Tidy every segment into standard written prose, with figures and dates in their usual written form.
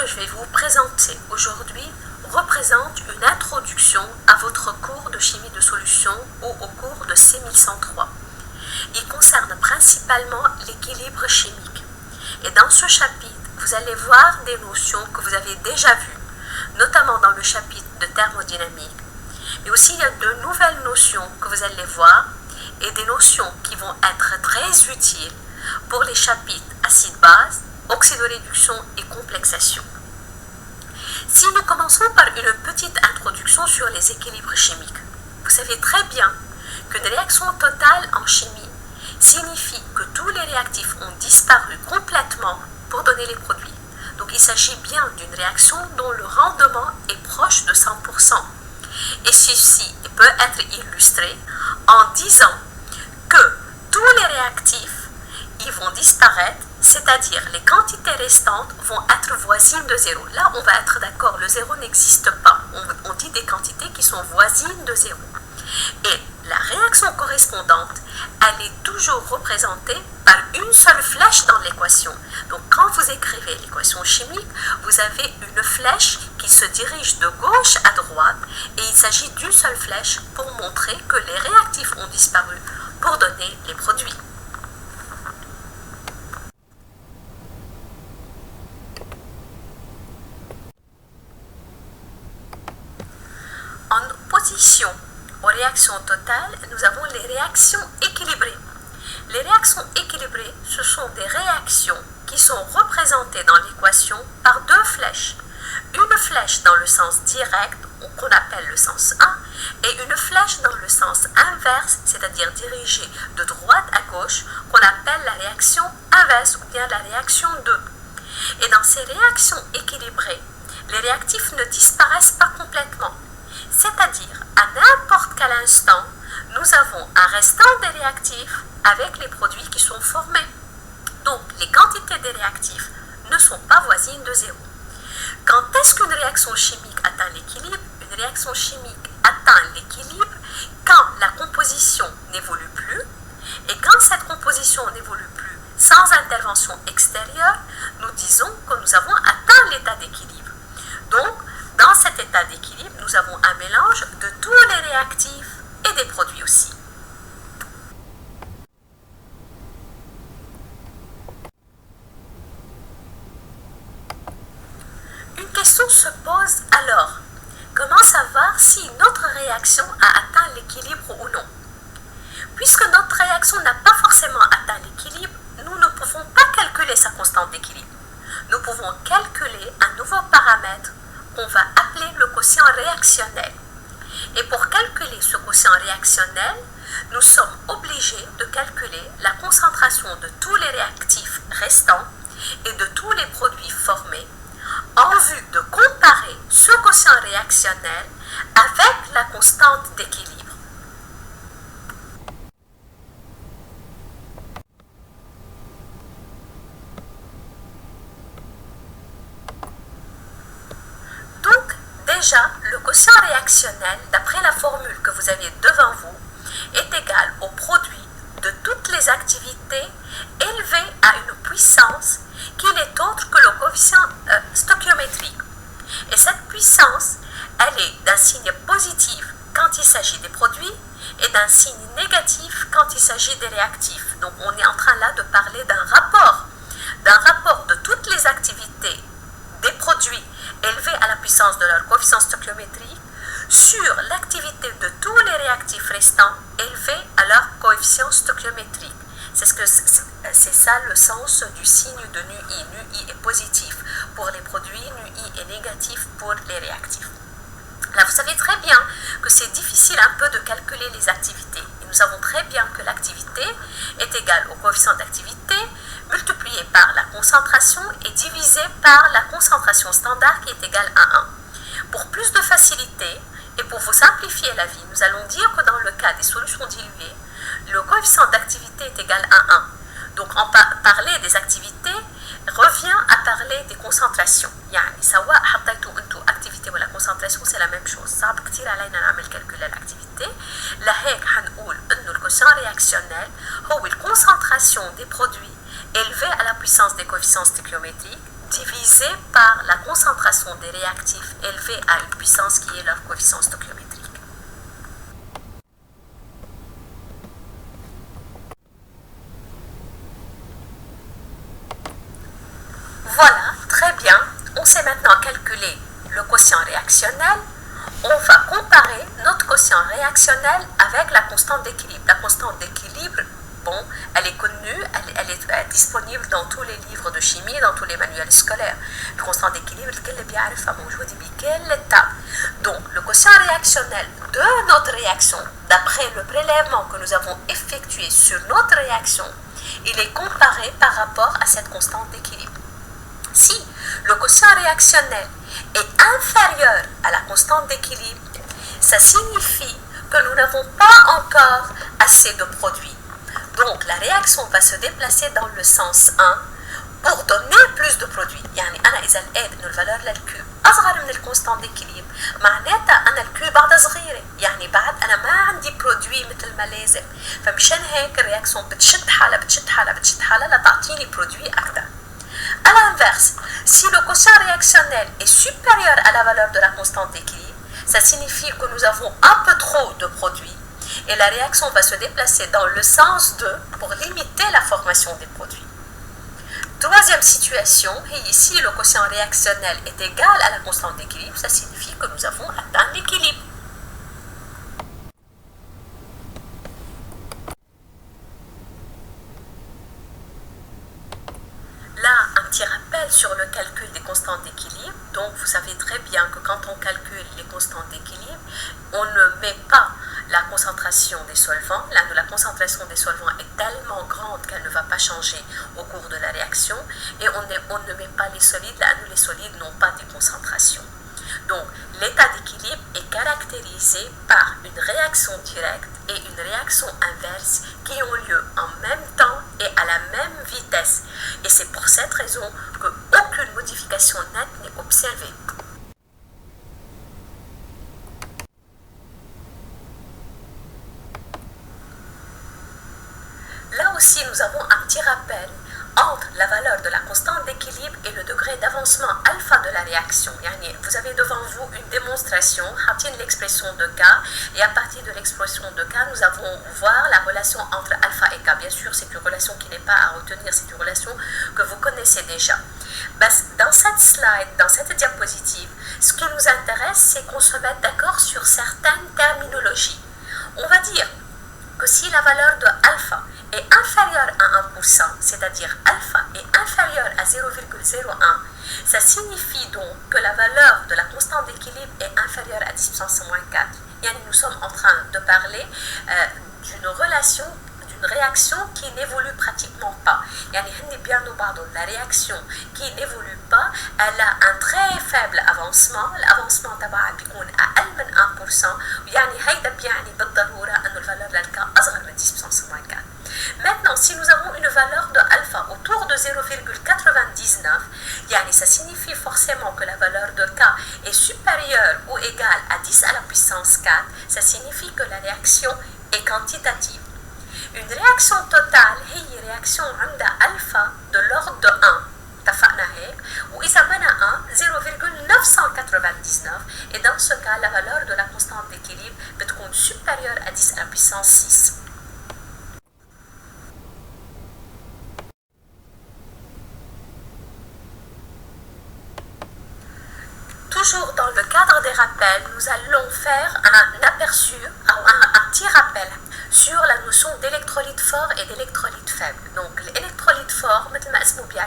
je vais vous présenter aujourd'hui représente une introduction à votre cours de chimie de solution ou au cours de C1103. Il concerne principalement l'équilibre chimique. Et dans ce chapitre, vous allez voir des notions que vous avez déjà vues, notamment dans le chapitre de thermodynamique. Mais aussi, il y a de nouvelles notions que vous allez voir et des notions qui vont être très utiles pour les chapitres acide-base, oxydoréduction et complexation. Si nous commençons par une petite introduction sur les équilibres chimiques, vous savez très bien qu'une réaction totale en chimie signifie que tous les réactifs ont disparu complètement pour donner les produits. Donc il s'agit bien d'une réaction dont le rendement est proche de 100%. Et ceci peut être illustré en disant que tous les réactifs ils vont disparaître, c'est-à-dire les quantités restantes vont être voisines de zéro. Là, on va être d'accord, le zéro n'existe pas. On dit des quantités qui sont voisines de zéro. Et la réaction correspondante, elle est toujours représentée par une seule flèche dans l'équation. Donc, quand vous écrivez l'équation chimique, vous avez une flèche qui se dirige de gauche à droite et il s'agit d'une seule flèche pour montrer que les réactifs ont disparu pour donner les produits. En opposition aux réactions totales, nous avons les réactions équilibrées. Les réactions équilibrées, ce sont des réactions qui sont représentées dans l'équation par deux flèches. Une flèche dans le sens direct, qu'on appelle le sens 1, et une flèche dans le sens inverse, c'est-à-dire dirigée de droite à gauche, qu'on appelle la réaction inverse ou bien la réaction 2. Et dans ces réactions équilibrées, les réactifs ne disparaissent pas complètement. C'est-à-dire, à n'importe quel instant, nous avons un restant des réactifs avec les produits qui sont formés. Donc, les quantités des réactifs ne sont pas voisines de zéro. Quand est-ce qu'une réaction chimique atteint l'équilibre? Une réaction chimique atteint l'équilibre quand la composition n'évolue plus. Et quand cette composition n'évolue plus sans intervention extérieure, nous disons que nous avons atteint l'état d'équilibre. Donc, dans cet état d'équilibre, nous avons un mélange de tous les réactifs et des produits aussi. Une question se pose alors. Comment savoir si notre réaction a atteint l'équilibre ou non? Puisque notre réaction n'a pas forcément atteint l'équilibre, nous ne pouvons pas calculer sa constante d'équilibre. Nous pouvons calculer un nouveau paramètre qu'on va appeler le quotient réactionnel. Et pour calculer ce quotient réactionnel, nous sommes obligés de calculer la concentration de tous les réactifs restants et de tous les produits formés en vue de comparer ce quotient réactionnel avec la constante d'équilibre. Déjà, le quotient réactionnel, d'après la formule que vous avez devant vous, est égal au produit de toutes les activités élevées à une puissance qui n'est autre que le coefficient stoichiométrique. Et cette puissance, elle est d'un signe positif quand il s'agit des produits et d'un signe négatif quand il s'agit des réactifs. Donc on est en train là de parler d'un rapport de toutes les activités des produits élevés à la puissance de leur coefficient stoichiométrique sur l'activité de tous les réactifs restants élevés à leur coefficient stoichiométrique. C'est ça le sens du signe de nu i. Nu i est positif pour les produits, nu i est négatif pour les réactifs. Là, vous savez très bien que c'est difficile un peu de calculer les activités. Et nous savons très bien que l'activité est égale au coefficient d'activité multiplié par la concentration et divisé par la concentration standard qui est égale à 1. Pour plus de facilité et pour vous simplifier la vie, nous allons dire que dans le cas des solutions diluées, le coefficient d'activité est égal à 1. Donc, parler des activités revient à parler des concentrations. يعني سواء حطيتوا انتوا activité ولا concentration c'est la même chose. صعب كتير علينا نعمل calcul l'activité. لهيك حنقول انه الكوشان réactionnel هو الكونسنتراسيون des produits élevés à la puissance des coefficients stéchiométriques divisé par la concentration des réactifs élevés à une puissance qui est leur coefficient stoichiométrique. Voilà, très bien. On sait maintenant calculer le quotient réactionnel. On va comparer notre quotient réactionnel avec la constante d'équilibre. La constante d'équilibre, bon, elle est connue, elle est disponible dans tous les livres de chimie, dans tous les manuels scolaires. La constante d'équilibre, quelle étape. Donc, le quotient réactionnel de notre réaction, d'après le prélèvement que nous avons effectué sur notre réaction, il est comparé par rapport à cette constante d'équilibre. Si le quotient réactionnel est inférieur à la constante d'équilibre, ça signifie que nous n'avons pas encore assez de produit. Donc la réaction va se déplacer dans le sens 1 pour donner plus de produit. يعني أنا إذا لقيت إنه الفالور للكيوب أصغر من الكونستانت d'équilibre معناتها أنا الكيوب بعدها صغيرة، يعني بعد أنا ما عندي برودوي مثل ما لازم، فمشان هيك الرياكسيون بتشد حالها لتعطيني برودوي أكثر. A l'inverse, si le quotient réactionnel est supérieur à la valeur de la constante d'équilibre, ça signifie que nous avons un peu trop de produits et la réaction va se déplacer dans le sens 2 pour limiter la formation des produits. Troisième situation, et ici le quotient réactionnel est égal à la constante d'équilibre, ça signifie que nous avons atteint l'équilibre. Là, un petit rappel sur le calcul des constantes d'équilibre. Donc, vous savez très bien que quand on calcule les constantes d'équilibre, on ne met pas la concentration des solvants. Là, la concentration des solvants est tellement grande qu'elle ne va pas changer au cours de la réaction. Et on ne met pas les solides. Là, les solides n'ont pas de concentration. Donc, l'état d'équilibre est caractérisé par une réaction directe et une réaction inverse qui ont lieu en même temps et à la même vitesse. Et c'est pour cette raison qu'aucune modification nette n'est observée. Là aussi, nous avons un petit rappel entre la valeur de la constante d'équilibre et le degré d'avancement alpha de la réaction. Vous avez devant vous une démonstration, l'expression de K, et à partir de l'expression de K, nous allons voir la relation entre alpha et K. Bien sûr, c'est une relation qui n'est pas à retenir, c'est une relation que vous connaissez déjà. Dans cette slide, dans cette diapositive, ce qui nous intéresse, c'est qu'on se mette d'accord sur certaines terminologies. On va dire que si la valeur de alpha est inférieure à 1%, c'est-à-dire alpha est inférieur à 0,01, ça signifie donc que la valeur de la constante d'équilibre est inférieure à 10 puissance moins 4. Nous sommes en train de parler d'une relation, d'une réaction qui n'évolue pratiquement pas. La réaction qui n'évolue pas, elle a un très faible avancement. L'avancement تبعها بيكون أقل من 1%. هيدا بيعني بالضرورة أن الفالور للك أصغر من 10 puissance moins 4. Maintenant, si nous avons une valeur de alpha autour de 0,99, ça signifie forcément que la valeur de K est supérieure ou égale à 10 à la puissance 4, ça signifie que la réaction est quantitative. Une réaction totale هي réaction عندها alpha de l'ordre de 1. اتفقنا هيك وإذا منها 0,999 et dans ce cas la valeur de la constante d'équilibre بتكون supérieure à 10 à la puissance 6. Toujours dans le cadre des rappels, nous allons faire un aperçu, un petit rappel sur la notion d'électrolyte fort et d'électrolyte faible. Donc l'électrolyte fort,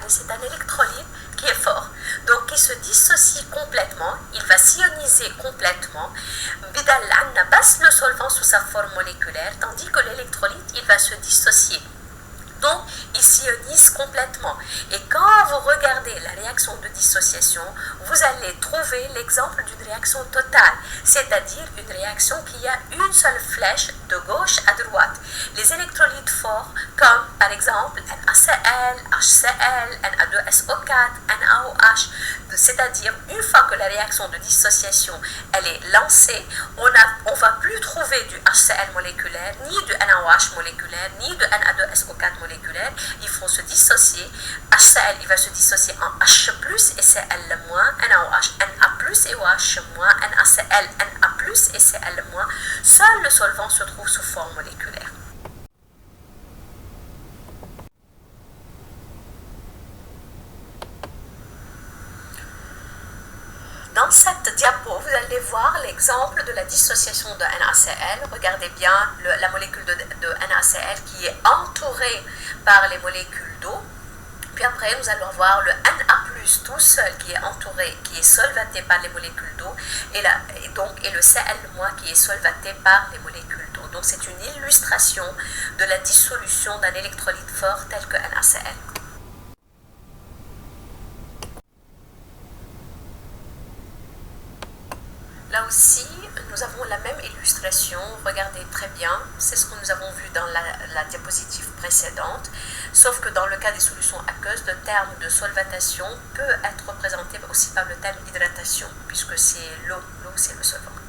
c'est un électrolyte qui est fort, donc qui se dissocie complètement, il va s'ioniser complètement, le solvant sous sa forme moléculaire, tandis que l'électrolyte, il va se dissocier. Donc, il s'ionise complètement. Et quand vous regardez la réaction de dissociation, vous allez trouver l'exemple d'une réaction totale, c'est-à-dire une réaction qui a une seule flèche de gauche à droite. Les électrolytes forts comme par exemple NaCl, HCl, Na2SO4, NaOH, c'est-à-dire une fois que la réaction de dissociation elle est lancée, on ne va plus trouver du HCl moléculaire, ni du NaOH moléculaire, ni de Na2SO4 moléculaire. Ils vont se dissocier. HCl il va se dissocier en H+, et Cl-, NaOH, Na+, et OH-, NaCl, Na+, et Cl-. Seul le solvant se trouve sous forme moléculaire. Dans cette diapo, vous allez voir l'exemple de la dissociation de NaCl. Regardez bien la molécule de NaCl qui est entourée par les molécules d'eau. Puis après, nous allons voir le Na+, tout seul qui est entouré, qui est solvaté par les molécules d'eau, et le Cl- qui est solvaté par les molécules d'eau. Donc c'est une illustration de la dissolution d'un électrolyte fort tel que NaCl. Là aussi, nous avons la même illustration, regardez très bien, c'est ce que nous avons vu dans la diapositive précédente, sauf que dans le cas des solutions aqueuses, le terme de solvatation peut être représenté aussi par le terme hydratation, puisque c'est l'eau, c'est le solvant.